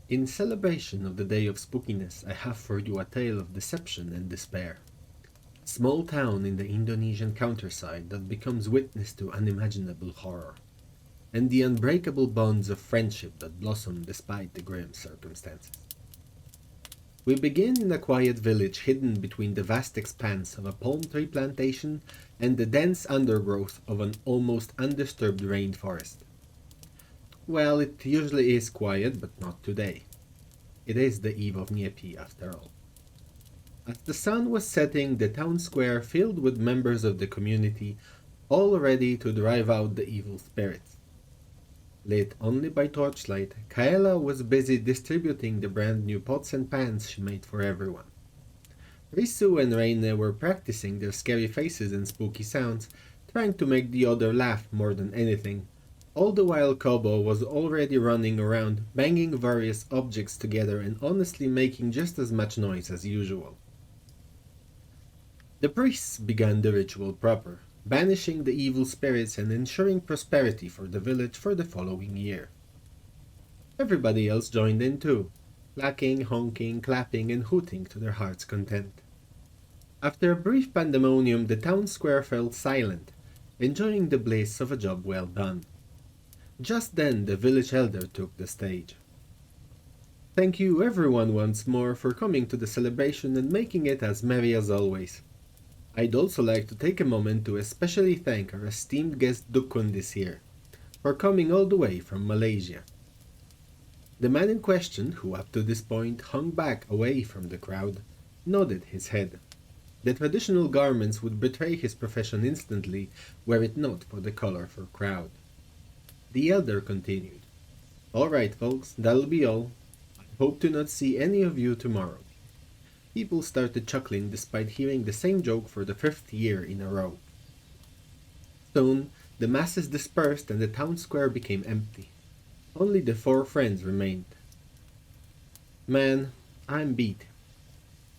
In celebration of the day of spookiness, I have for you a tale of deception and despair. A small town in the Indonesian countryside that becomes witness to unimaginable horror, and the unbreakable bonds of friendship that blossom despite the grim circumstances. We begin in a quiet village hidden between the vast expanse of a palm tree plantation and the dense undergrowth of an almost undisturbed rainforest. Well, it usually is quiet, but not today. It is the Eve of Nyepi, after all. As the sun was setting, the town square filled with members of the community, all ready to drive out the evil spirits. Lit only by torchlight, Kaela was busy distributing the brand new pots and pans she made for everyone. Risu and Reine were practicing their scary faces and spooky sounds, trying to make the other laugh more than anything, all the while Kobo was already running around, banging various objects together and honestly making just as much noise as usual. The priests began the ritual proper, banishing the evil spirits and ensuring prosperity for the village for the following year. Everybody else joined in too, clacking, honking, clapping, and hooting to their heart's content. After a brief pandemonium, the town square fell silent, enjoying the bliss of a job well done. Just then the village elder took the stage. Thank you everyone once more for coming to the celebration and making it as merry as always. I'd also like to take a moment to especially thank our esteemed guest Dukun this year, for coming all the way from Malaysia. The man in question, who up to this point hung back away from the crowd, nodded his head. The traditional garments would betray his profession instantly were it not for the colorful crowd. The elder continued, "All right, folks, that'll be all. I hope to not see any of you tomorrow." People started chuckling despite hearing the same joke for the fifth year in a row. Soon, the masses dispersed and the town square became empty. Only the four friends remained. "Man, I'm beat."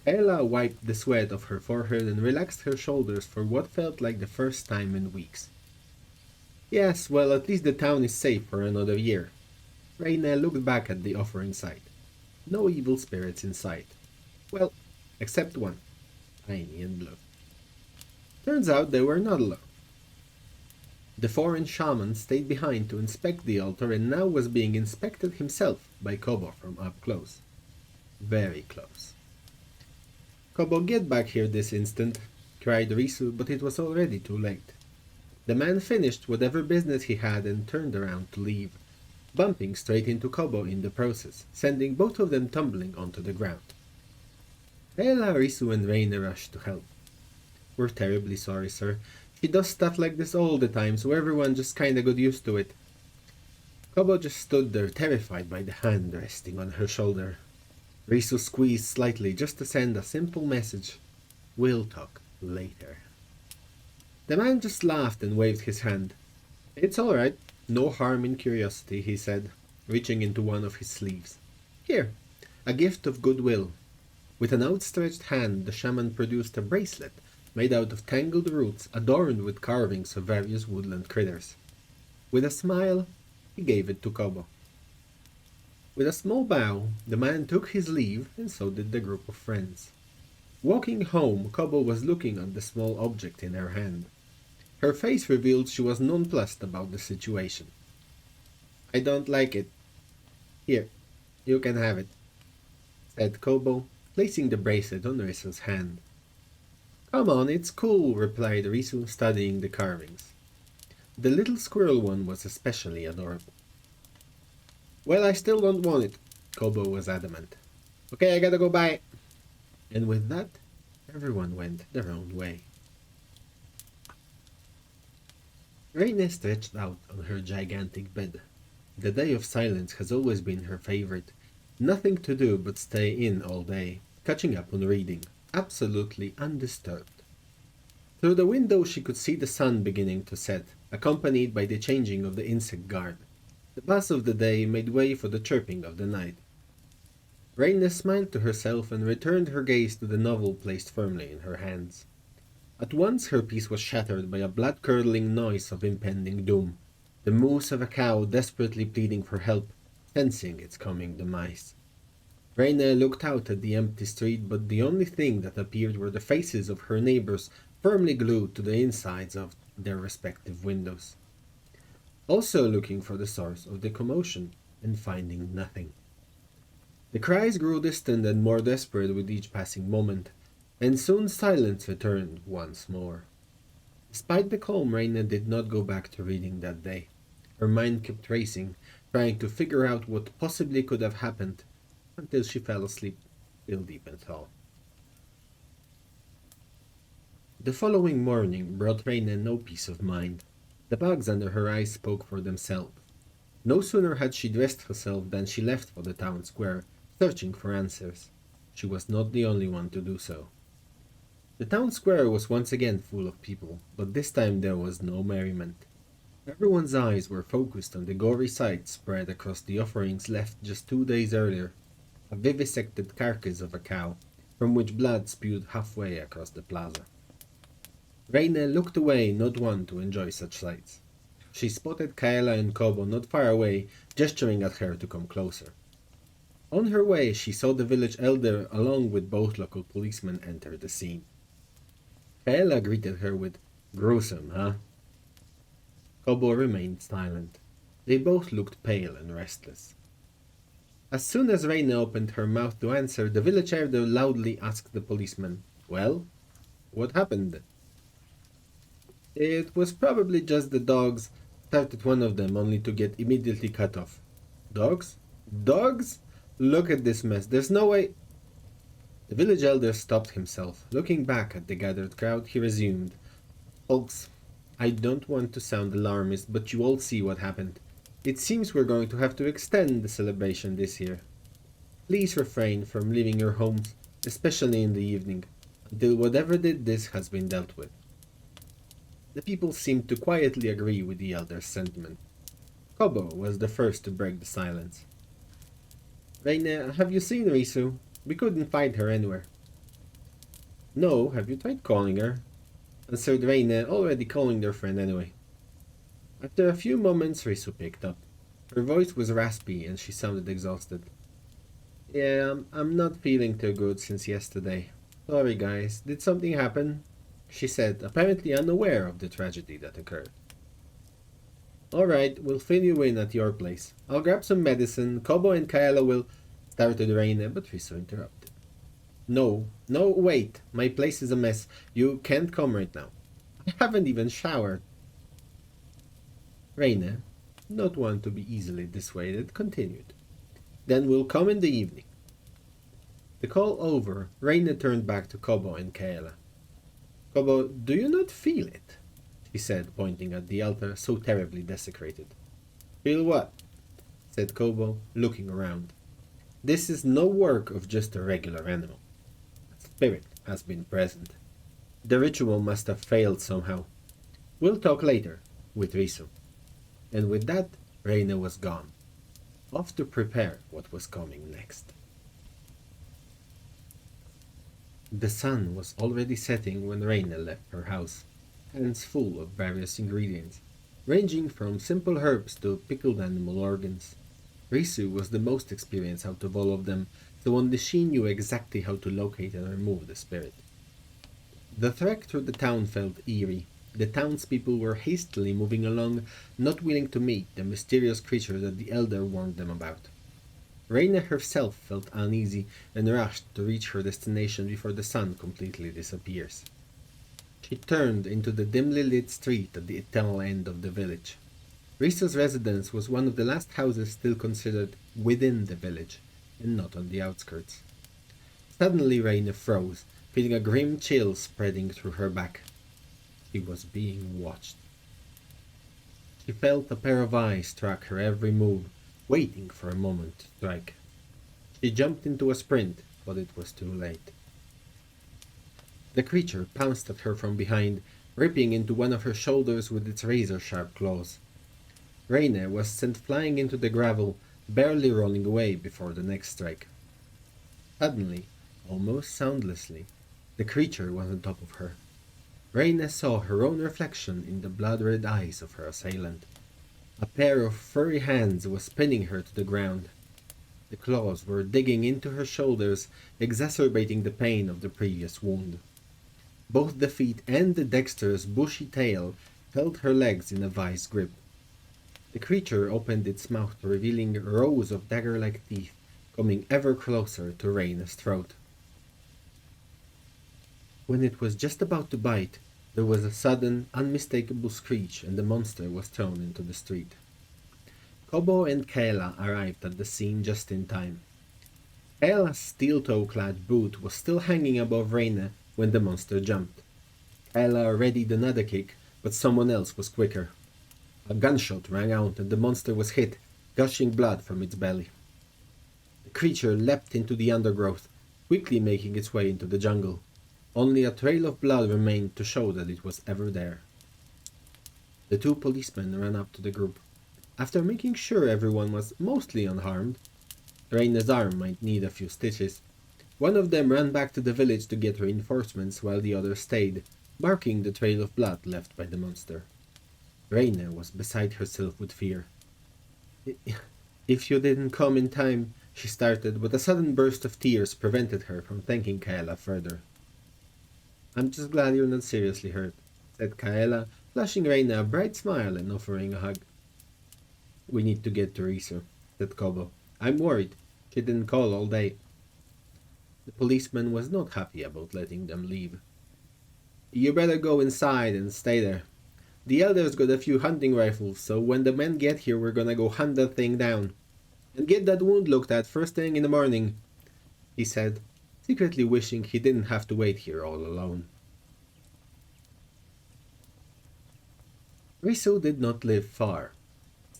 Ella wiped the sweat off her forehead and relaxed her shoulders for what felt like the first time in weeks. "Yes, well, at least the town is safe for another year." Reina looked back at the offering site. No evil spirits in sight. Well, except one, tiny and blue. Turns out they were not alone. The foreign shaman stayed behind to inspect the altar and now was being inspected himself by Kobo from up close. Very close. "Kobo, get back here this instant," cried Risu, but it was already too late. The man finished whatever business he had and turned around to leave, bumping straight into Kobo in the process, sending both of them tumbling onto the ground. Ella, Risu, and Reina rushed to help. "We're terribly sorry, sir. He does stuff like this all the time, so everyone just kinda got used to it." Kobo just stood there, terrified by the hand resting on her shoulder. Risu squeezed slightly just to send a simple message. "We'll talk later." The man just laughed and waved his hand. "It's all right. No harm in curiosity," he said, reaching into one of his sleeves. "Here, a gift of goodwill." With an outstretched hand, the shaman produced a bracelet made out of tangled roots adorned with carvings of various woodland critters. With a smile, he gave it to Kobo. With a small bow, the man took his leave, and so did the group of friends. Walking home, Kobo was looking at the small object in her hand. Her face revealed she was nonplussed about the situation. "I don't like it. Here, you can have it," said Kobo, placing the bracelet on Risu's hand. "Come on, it's cool," replied Risu, studying the carvings. The little squirrel one was especially adorable. "Well, I still don't want it," Kobo was adamant. "Okay, I gotta go buy." And with that, everyone went their own way. Reine stretched out on her gigantic bed. The day of silence has always been her favorite. Nothing to do but stay in all day, catching up on reading, absolutely undisturbed. Through the window she could see the sun beginning to set, accompanied by the changing of the insect guard. The buzz of the day made way for the chirping of the night. Reine smiled to herself and returned her gaze to the novel placed firmly in her hands. At once her peace was shattered by a blood-curdling noise of impending doom. The moose of a cow desperately pleading for help, sensing its coming demise. Reina looked out at the empty street, but the only thing that appeared were the faces of her neighbors firmly glued to the insides of their respective windows. Also looking for the source of the commotion, and finding nothing. The cries grew distant and more desperate with each passing moment, and soon silence returned once more. Despite the calm, Reina did not go back to reading that day. Her mind kept racing, trying to figure out what possibly could have happened, until she fell asleep, still deep in thought. The following morning brought Reina no peace of mind. The bags under her eyes spoke for themselves. No sooner had she dressed herself than she left for the town square, searching for answers. She was not the only one to do so. The town square was once again full of people, but this time there was no merriment. Everyone's eyes were focused on the gory sight spread across the offerings left just 2 days earlier, a vivisected carcass of a cow, from which blood spewed halfway across the plaza. Reina looked away, not one to enjoy such sights. She spotted Kaela and Kobo not far away, gesturing at her to come closer. On her way, she saw the village elder along with both local policemen enter the scene. Kaela greeted her with, "Gruesome, huh?" Kobo remained silent. They both looked pale and restless. As soon as Reina opened her mouth to answer, the village elder loudly asked the policeman, "Well, what happened?" "It was probably just the dogs," started one of them, only to get immediately cut off. "Dogs? Dogs? Look at this mess. There's no way—" The village elder stopped himself. Looking back at the gathered crowd, he resumed, "Folks, I don't want to sound alarmist, but you all see what happened. It seems we're going to have to extend the celebration this year. Please refrain from leaving your homes, especially in the evening, until whatever did this has been dealt with." The people seemed to quietly agree with the elder's sentiment. Kobo was the first to break the silence. "Reina, have you seen Risu? We couldn't find her anywhere." "No, have you tried calling her?" answered Reina, already calling their friend anyway. After a few moments, Risu picked up. Her voice was raspy and she sounded exhausted. "Yeah, I'm not feeling too good since yesterday. Sorry guys, did something happen?" she said, apparently unaware of the tragedy that occurred. "Alright, we'll fill you in at your place. I'll grab some medicine. Kobo and Kaela will—" started Reina, but Risu interrupted. No, wait. My place is a mess. You can't come right now. I haven't even showered." Reina, not one to be easily dissuaded, continued. "Then we'll come in the evening." The call over, Reina turned back to Kobo and Kaela. "Kobo, do you not feel it?" she said, pointing at the altar so terribly desecrated. "Feel what?" said Kobo, looking around. "This is no work of just a regular animal. A spirit has been present. The ritual must have failed somehow. We'll talk later, with Risu." And with that, Reina was gone, off to prepare what was coming next. The sun was already setting when Reina left her house, hands full of various ingredients, ranging from simple herbs to pickled animal organs. Risu was the most experienced out of all of them, so only she knew exactly how to locate and remove the spirit. The trek through the town felt eerie. The townspeople were hastily moving along, not willing to meet the mysterious creature that the elder warned them about. Reina herself felt uneasy and rushed to reach her destination before the sun completely disappears. She turned into the dimly lit street at the eternal end of the village. Risu's residence was one of the last houses still considered within the village, and not on the outskirts. Suddenly Reina froze, feeling a grim chill spreading through her back. She was being watched. She felt a pair of eyes track her every move, waiting for a moment to strike. She jumped into a sprint, but it was too late. The creature pounced at her from behind, ripping into one of her shoulders with its razor-sharp claws. Reina was sent flying into the gravel, barely rolling away before the next strike. Suddenly, almost soundlessly, the creature was on top of her. Reina saw her own reflection in the blood-red eyes of her assailant. A pair of furry hands was pinning her to the ground. The claws were digging into her shoulders, exacerbating the pain of the previous wound. Both the feet and the dexterous bushy tail held her legs in a vice grip. The creature opened its mouth, revealing rows of dagger-like teeth, coming ever closer to Reyna's throat. When it was just about to bite, there was a sudden, unmistakable screech and the monster was thrown into the street. Kobo and Kayla arrived at the scene just in time. Kayla's steel-toe-clad boot was still hanging above Reyna when the monster jumped. Kayla readied another kick, but someone else was quicker. A gunshot rang out and the monster was hit, gushing blood from its belly. The creature leapt into the undergrowth, quickly making its way into the jungle. Only a trail of blood remained to show that it was ever there. The two policemen ran up to the group. After making sure everyone was mostly unharmed, Reyna's arm might need a few stitches, one of them ran back to the village to get reinforcements while the other stayed, marking the trail of blood left by the monster. Reyna was beside herself with fear. "If you didn't come in time," she started, but a sudden burst of tears prevented her from thanking Kaela further. "I'm just glad you're not seriously hurt," said Kaela, flashing Reyna a bright smile and offering a hug. "We need to get to Riso," said Kobo. "I'm worried. She didn't call all day." The policeman was not happy about letting them leave. "You better go inside and stay there. The elders got a few hunting rifles, so when the men get here we're gonna go hunt that thing down. And get that wound looked at first thing in the morning," he said, secretly wishing he didn't have to wait here all alone. Riso did not live far.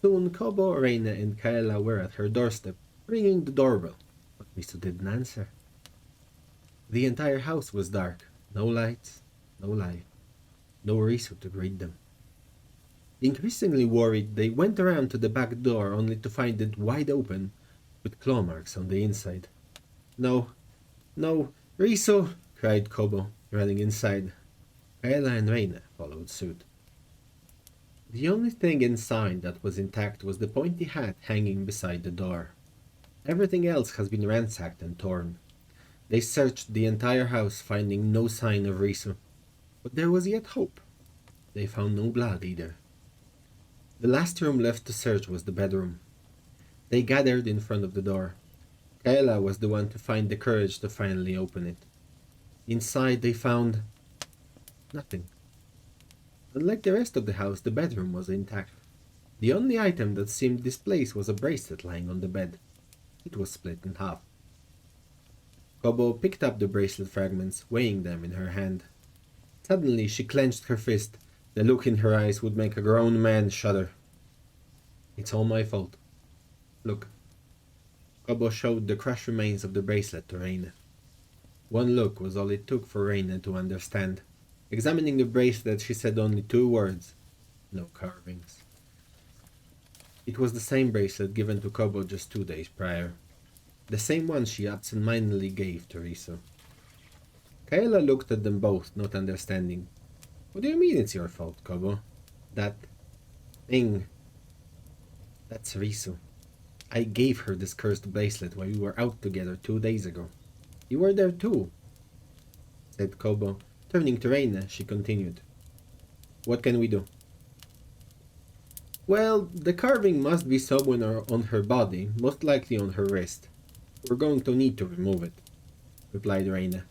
Soon Kobo, Reyna and Kaela were at her doorstep, ringing the doorbell, but Riso didn't answer. The entire house was dark, no lights, no light, no Riso to greet them. Increasingly worried, they went around to the back door only to find it wide open, with claw marks on the inside. "No, no, Riso!" cried Kobo, running inside. Kaela and Reyna followed suit. The only thing inside that was intact was the pointy hat hanging beside the door. Everything else has been ransacked and torn. They searched the entire house, finding no sign of Riso. But there was yet hope. They found no blood either. The last room left to search was the bedroom. They gathered in front of the door. Kaela was the one to find the courage to finally open it. Inside they found nothing. Unlike the rest of the house, the bedroom was intact. The only item that seemed displaced was a bracelet lying on the bed. It was split in half. Kobo picked up the bracelet fragments, weighing them in her hand. Suddenly she clenched her fist. The look in her eyes would make a grown man shudder. "It's all my fault. Look." Kobo showed the crushed remains of the bracelet to Reyna. One look was all it took for Reyna to understand. Examining the bracelet, she said only 2 words. "No carvings." It was the same bracelet given to Kobo just 2 days prior. The same one she absent-mindedly gave to Riso. Kaela looked at them both, not understanding. "What do you mean it's your fault, Kobo? That thing... that's Riso. I gave her this cursed bracelet while we were out together 2 days ago. You were there too," said Kobo. Turning to Reyna, she continued. "What can we do?" "Well, the carving must be somewhere on her body, most likely on her wrist. We're going to need to remove it," replied Reyna.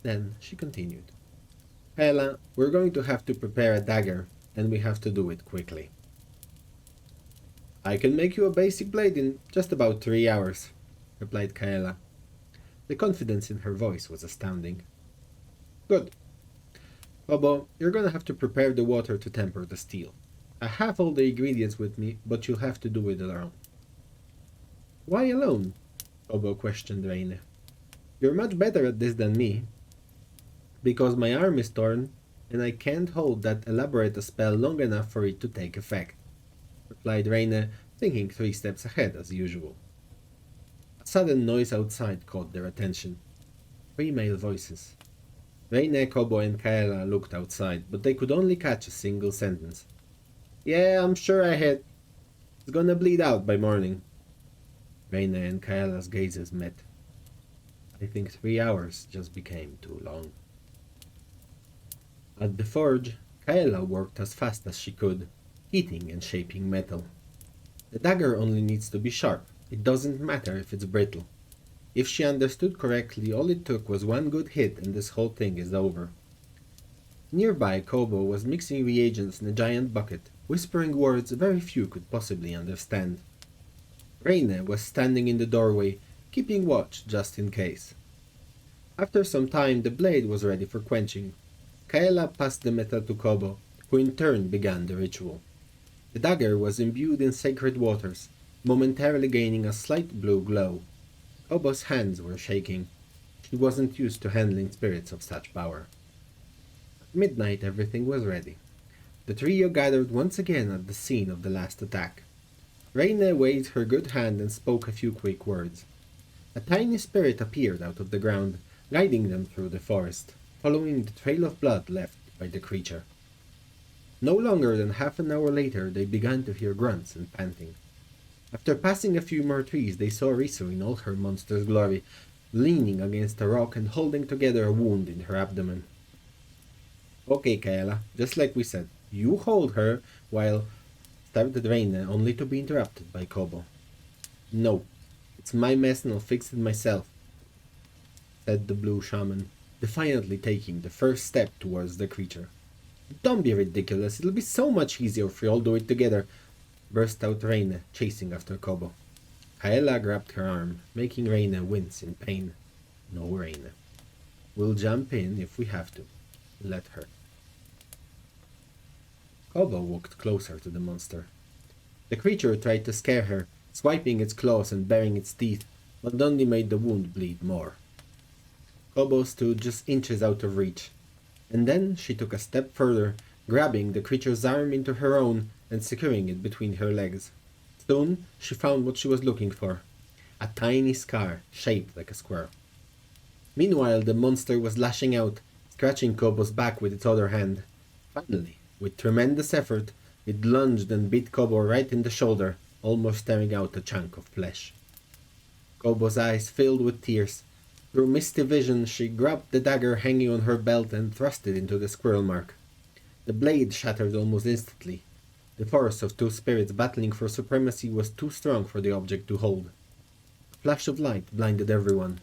Then she continued. "Kaela, we're going to have to prepare a dagger, and we have to do it quickly." "I can make you a basic blade in just about 3 hours," replied Kaela. The confidence in her voice was astounding. "Good. Kobo, you're gonna have to prepare the water to temper the steel. I have all the ingredients with me, but you'll have to do it alone." "Why alone?" Kobo questioned Reyna. "You're much better at this than me." "Because my arm is torn, and I can't hold that elaborate a spell long enough for it to take effect," replied Reyna, thinking 3 steps ahead as usual. A sudden noise outside caught their attention. 3 male voices. Reyna, Kobo and Kaela looked outside, but they could only catch a single sentence. Yeah, I'm sure I hit. It's gonna bleed out by morning. Reina and Kaela's gazes met. I think 3 hours just became too long. At the forge, Kaela worked as fast as she could, heating and shaping metal. The dagger only needs to be sharp. It doesn't matter if it's brittle. If she understood correctly, all it took was one good hit and this whole thing is over. Nearby, Kobo was mixing reagents in a giant bucket, whispering words very few could possibly understand. Reine was standing in the doorway, keeping watch just in case. After some time, the blade was ready for quenching. Kaela passed the metal to Kobo, who in turn began the ritual. The dagger was imbued in sacred waters, momentarily gaining a slight blue glow. Kobo's hands were shaking. She wasn't used to handling spirits of such power. At midnight everything was ready. The trio gathered once again at the scene of the last attack. Reine waved her good hand and spoke a few quick words. A tiny spirit appeared out of the ground, guiding them through the forest, following the trail of blood left by the creature. No longer than half an hour later they began to hear grunts and panting. After passing a few more trees they saw Risu in all her monster's glory, leaning against a rock and holding together a wound in her abdomen. Okay, Kaela, just like we said, you hold her while started Reine, only to be interrupted by Kobo. No, it's my mess and I'll fix it myself, said the blue shaman, defiantly taking the first step towards the creature. Don't be ridiculous, it'll be so much easier if we all do it together, burst out Reine, chasing after Kobo. Kaela grabbed her arm, making Reine wince in pain. No, Reine. We'll jump in if we have to. Let her. Kobo walked closer to the monster. The creature tried to scare her, swiping its claws and baring its teeth, but only made the wound bleed more. Kobo stood just inches out of reach, and then she took a step further, grabbing the creature's arm into her own and securing it between her legs. Soon she found what she was looking for, a tiny scar shaped like a squirrel. Meanwhile the monster was lashing out, scratching Kobo's back with its other hand. Finally, with tremendous effort, it lunged and bit Kobo right in the shoulder, almost tearing out a chunk of flesh. Kobo's eyes filled with tears. Through misty vision, she grabbed the dagger hanging on her belt and thrust it into the squirrel mark. The blade shattered almost instantly. The force of two spirits battling for supremacy was too strong for the object to hold. A flash of light blinded everyone,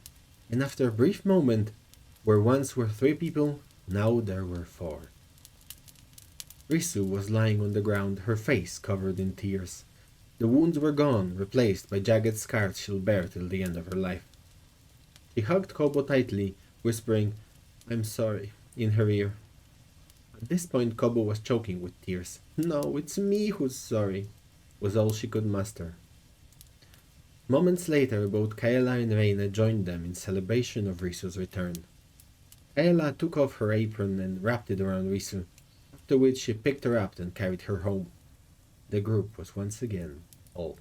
and after a brief moment, where once were 3 people, now there were 4. Risu was lying on the ground, her face covered in tears. The wounds were gone, replaced by jagged scars she'll bear till the end of her life. She hugged Kobo tightly, whispering, "I'm sorry," in her ear. At this point Kobo was choking with tears. "No, it's me who's sorry," was all she could muster. Moments later, both Kaela and Reine joined them in celebration of Risu's return. Kaela took off her apron and wrapped it around Risu, after which she picked her up and carried her home. The group was once again whole.